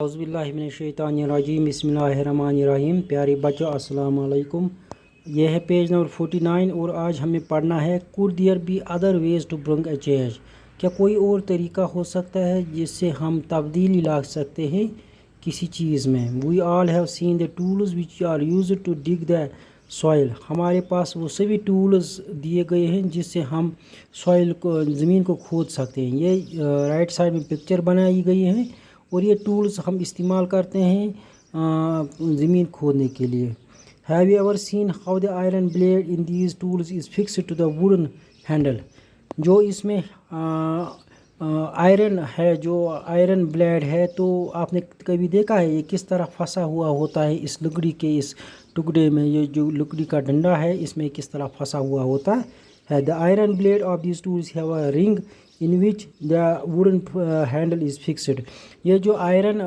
औज़ुबिल्लाहिमिनश्शैतानिर्रजीम बिस्मिल्लाहिर्रहमानिर्रहीम। प्यारे बच्चों अस्सलाम वालेकुम। यह है पेज नंबर 49 और आज हमें पढ़ना है could there be other ways to bring a change. क्या कोई और तरीका हो सकता है जिससे हम तब्दीली ला सकते हैं किसी चीज़ में। We all have seen the tools which are used to dig the soil. हमारे पास वो सभी टूल्स दिए गए हैं जिससे हम सॉइल को ज़मीन को खोद सकते हैं। ये राइट साइड में पिक्चर बनाई गई है और ये टूल्स हम इस्तेमाल करते हैं ज़मीन खोदने के लिए। Have you ever seen how the iron blade in these tools is fixed to the wooden handle. जो इसमें आयरन है, जो आयरन ब्लेड है, तो आपने कभी देखा है ये किस तरह फंसा हुआ होता है इस लकड़ी के इस टुकड़े में। ये जो लकड़ी का डंडा है इसमें किस तरह फंसा हुआ होता है। The iron blade of this tools have a ring in which the wooden handle is fixed. ये जो आयरन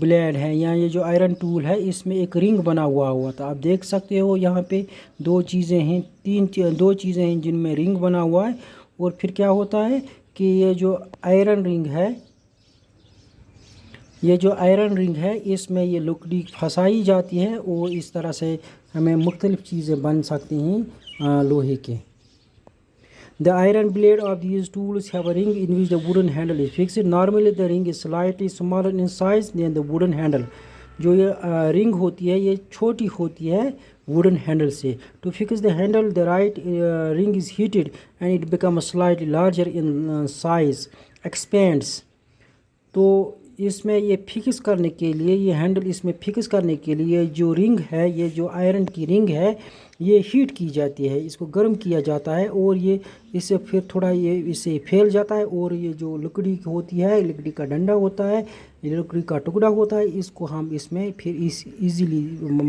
ब्लेड है या ये जो आयरन टूल है इसमें एक रिंग बना हुआ था। आप देख सकते हो यहाँ पे दो चीज़ें हैं, दो चीज़ें हैं जिनमें रिंग बना हुआ है। और फिर क्या होता है कि ये जो आयरन रिंग है इसमें ये लकड़ी फंसाई जाती है और इस तरह से हमें मुख्तलिफ़ चीज़ें बन सकती हैं लोहे के। The iron blade of these tools have a ring in which the wooden handle is fixed. Normally the ring is slightly smaller in size than the wooden handle. जो ये रिंग होती है ये छोटी होती है वुडन हैंडल से। To fix the handle, the right ring is heated and it becomes slightly larger in size, expands. तो इसमें ये फिक्स करने के लिए, ये हैंडल इसमें फिक्स करने के लिए जो रिंग है, ये जो आयरन की रिंग है, ये हीट की जाती है, इसको गर्म किया जाता है और ये इससे फिर थोड़ा ये इससे फैल जाता है और ये जो लकड़ी होती है, लकड़ी का डंडा होता है, लकड़ी का टुकड़ा होता है, इसको हम इसमें फिर इजीली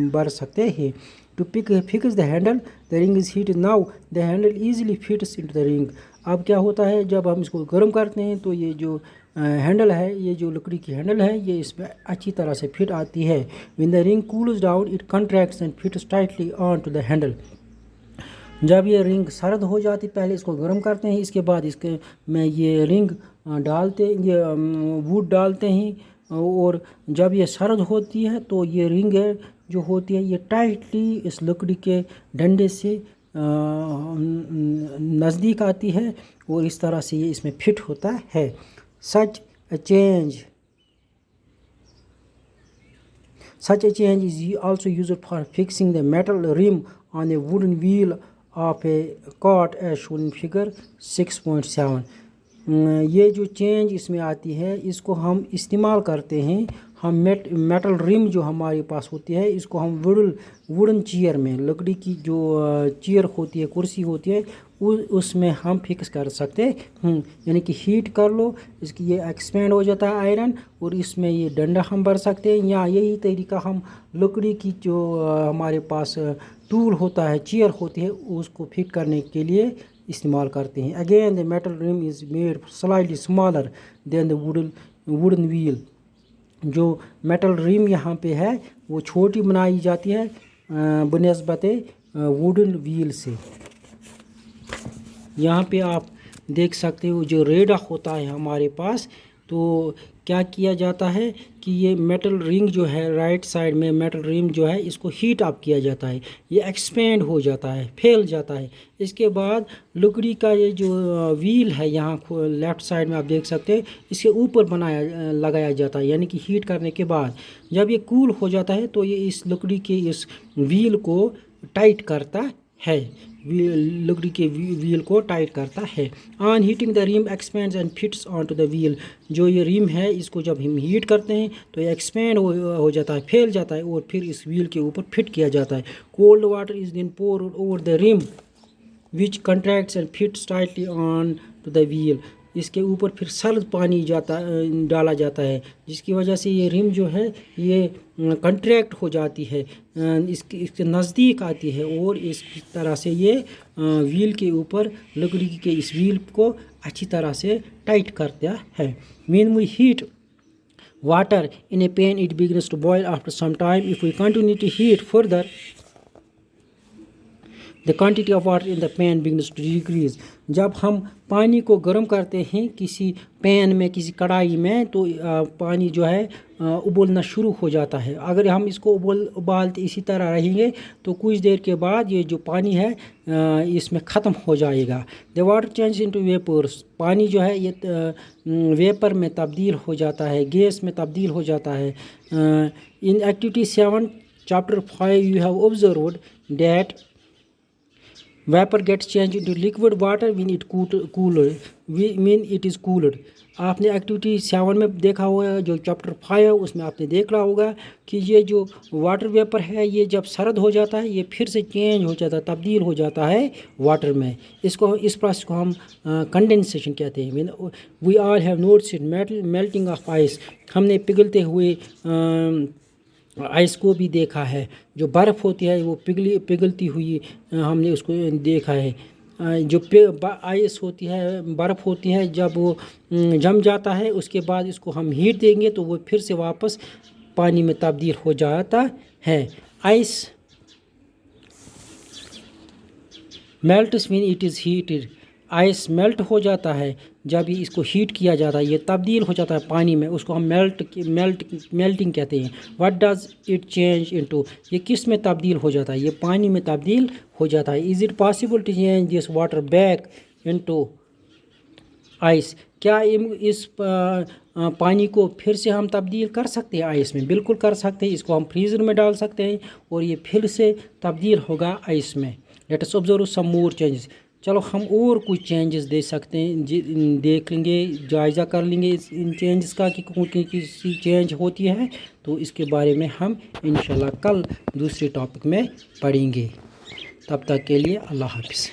भर सकते हैं। To fix the handle the ring is heat. Now the handle easily fits into the ring. अब क्या होता है जब हम इसको गर्म करते हैं तो ये जो हैंडल है, ये जो लकड़ी की हैंडल है, ये इसमें अच्छी तरह से फिट आती है। When the ring cools down it contracts and fits tightly on to the handle. जब ये रिंग सर्द हो जाती, पहले इसको गर्म करते हैं, इसके बाद इसके में ये रिंग ये वुड डालते हैं और जब ये सर्द होती है तो ये रिंग है जो होती है ये टाइटली इस लकड़ी के डंडे से नज़दीक आती है और इस तरह से ये इसमें फिट होता है। Such a change is also used for fixing the metal rim on a wooden wheel of a cart as shown in figure 6.7. ये जो चेंज इसमें आती है इसको हम इस्तेमाल करते हैं। हम मेटल रिम जो हमारे पास होती है इसको हम वुडन चेयर में, लकड़ी की जो चेयर होती है, कुर्सी होती है, उसमें हम फिक्स कर सकते हैं। यानी कि हीट कर लो, इसकी ये एक्सपेंड हो जाता है आयरन और इसमें ये डंडा हम भर सकते हैं। या यही तरीका हम लकड़ी की जो हमारे पास टूल होता है, चेयर होती है, उसको फिट करने के लिए इस्तेमाल करते हैं। Again the metal rim is made slightly smaller than the wooden wheel. जो मेटल रिम यहाँ पे है वो छोटी बनाई जाती है बनिस्बत वुडन व्हील से। यहाँ पे आप देख सकते हो जो रेडा होता है हमारे पास, तो क्या किया जाता है कि ये मेटल रिंग जो है राइट साइड में मेटल रिम जो है इसको हीट अप किया जाता है, ये एक्सपेंड हो जाता है, फैल जाता है। इसके बाद लकड़ी का ये जो व्हील है यहाँ लेफ़्ट साइड में आप देख सकते हैं, इसके ऊपर लगाया जाता है। यानी कि हीट करने के बाद जब ये कूल हो जाता है तो ये इस लकड़ी के इस व्हील को टाइट करता है, लकड़ी के व्हील को टाइट करता है। On heating the rim expands and fits on to the wheel. जो ये रिम है इसको जब हम हीट करते हैं तो ये एक्सपेंड हो जाता है, फैल जाता है और फिर इस व्हील के ऊपर फिट किया जाता है। Cold water is then poured over the rim which contracts and fits tightly on to the wheel. इसके ऊपर फिर सर्द पानी डाला जाता है जिसकी वजह से ये रिम जो है ये कंट्रैक्ट हो जाती है, इसके नज़दीक आती है और इस तरह से ये व्हील के ऊपर लकड़ी के इस व्हील को अच्छी तरह से टाइट करता है। When we heat water in a pan it begins to boil after some time. If we continue to heat further the quantity of water in the pan begins to decrease. जब हम पानी को गर्म करते हैं किसी पैन में, किसी कढ़ाई में, तो पानी जो है उबलना शुरू हो जाता है। अगर हम इसको उबालते इसी तरह रहेंगे तो कुछ देर के बाद ये जो पानी है इसमें ख़त्म हो जाएगा। The water change into vapours. पानी जो है ये वेपर में तब्दील हो जाता है, गैस में तब्दील हो जाता है। In activity 7 chapter 5 you have observed that vapour gets change into liquid water when it is cooled. आपने एक्टिविटी 7 में देखा होगा, जो चैप्टर 5 है उसमें आपने देखा होगा कि ये जो वाटर वेपर है ये जब सर्द हो जाता है ये फिर से चेंज हो जाता है, तब्दील हो जाता है वाटर में। इस प्रोसेस को हम कंडेंसेशन कहते हैं। We all have noticed melting of ice. हमने पिघलते हुए आइस को भी देखा है। जो बर्फ़ होती है वो पिघलती हुई हमने उसको देखा है। जो आइस होती है, बर्फ़ होती है, जब वो जम जाता है उसके बाद इसको हम हीट देंगे तो वो फिर से वापस पानी में तब्दील हो जाता है। Ice melts when it is heated. Ice melt हो जाता है जब ये इसको हीट किया जाता है, ये तब्दील हो जाता है पानी में, उसको हम मेल्टिंग कहते हैं। What does it change into. ये किस में तब्दील हो जाता है? ये पानी में तब्दील हो जाता है। Is it possible to change this water back into ice. क्या इस पानी को फिर से हम तब्दील कर सकते हैं आइस में? बिल्कुल कर सकते हैं। इसको हम फ्रीज़र में डाल सकते हैं और ये फिर से तब्दील होगा आइस में। Let us observe some more changes. चलो हम और कुछ चेंजेस दे सकते हैं, देख लेंगे, जायज़ा कर लेंगे इन चेंजेस का कि किसी चेंज होती है तो इसके बारे में हम इंशाल्लाह कल दूसरे टॉपिक में पढ़ेंगे। तब तक के लिए अल्लाह हाफ़िज़।